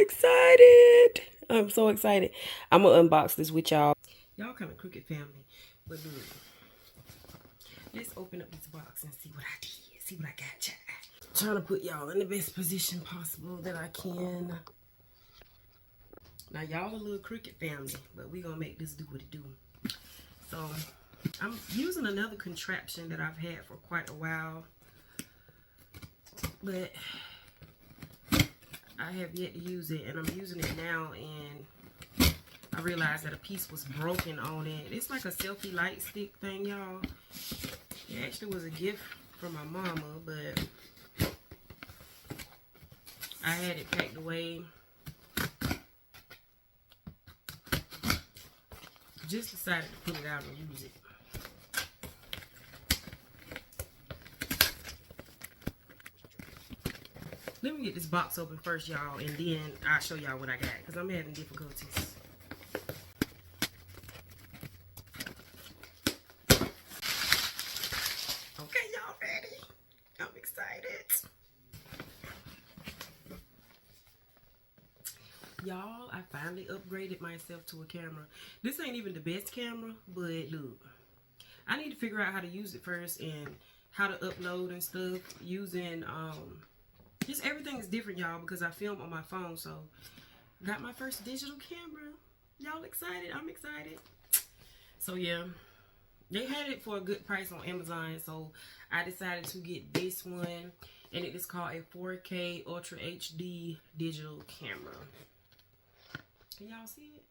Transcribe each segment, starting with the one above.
excited. I'm so excited. I'm gonna unbox this with y'all. Y'all kind of crooked family, but look, let's open up this box and see what I did. See what I got, child. Trying to put y'all in the best position possible that I can. Now y'all a little cricket family, but we gonna make this do what it do. So I'm using another contraption that I've had for quite a while, but I have yet to use it, and I'm using it now, and I realized that a piece was broken on it. It's like a selfie light stick thing, y'all. It actually was a gift from my mama, but I had it packed away. Just decided to pull it out and use it. Let me get this box open first, y'all, and then I'll show y'all what I got, because I'm having difficulties. Okay, y'all ready? I'm excited. Y'all, I finally upgraded myself to a camera. This ain't even the best camera, but look, I need to figure out how to use it first and how to upload and stuff using, just everything is different, y'all, because I film on my phone. So, got my first digital camera. Y'all excited? I'm excited. So, yeah, they had it for a good price on Amazon, so I decided to get this one, and it is called a 4K Ultra HD digital camera. Can y'all see it?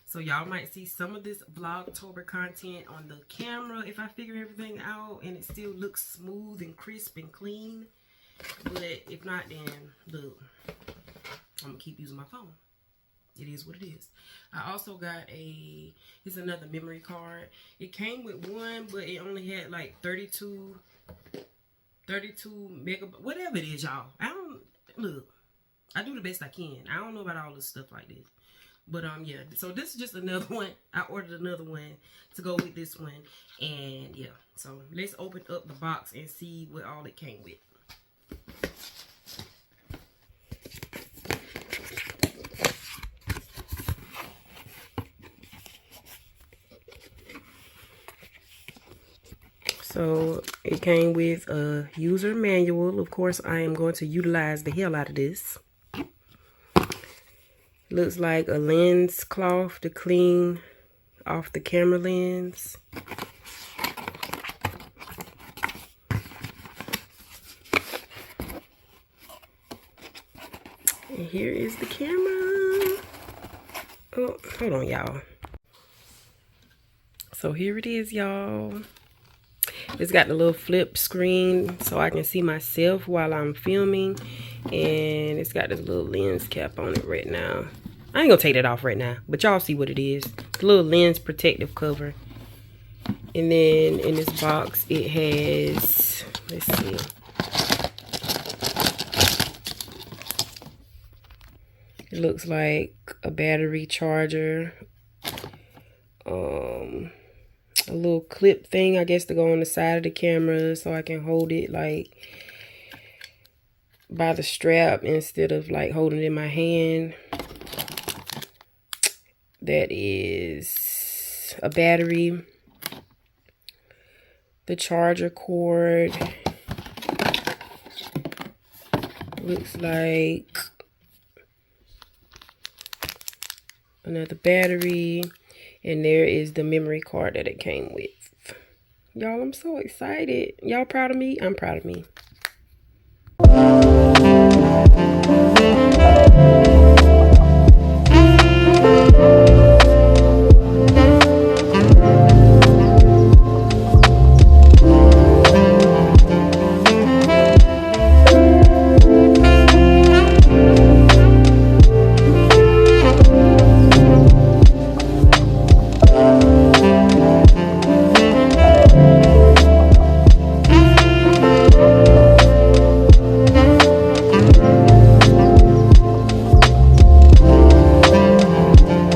So y'all might see some of this Vlogtober content on the camera if I figure everything out and it still looks smooth and crisp and clean. But if not, then look, I'm gonna keep using my phone. It is what it is. I also got it's another memory card. It came with one, but it only had like 32 megabytes, whatever it is, y'all. I do the best I can. I don't know about all this stuff like this. But, yeah. So, this is just another one. I ordered another one to go with this one. And, yeah. So, let's open up the box and see what all it came with. So, it came with a user manual. Of course, I am going to utilize the hell out of this. Looks like a lens cloth to clean off the camera lens. And here is the camera. Oh, hold on, y'all. So here it is, y'all. It's got the little flip screen so I can see myself while I'm filming. And it's got this little lens cap on it right now. I ain't gonna take that off right now, but y'all see what it is. The little lens protective cover. And then in this box it has, let's see. It looks like a battery charger. A little clip thing, I guess, to go on the side of the camera so I can hold it like by the strap instead of like holding it in my hand. That is a battery, the charger cord, looks like another battery, and there is the memory card that it came with. Y'all, I'm so excited. Y'all proud of me? I'm proud of me.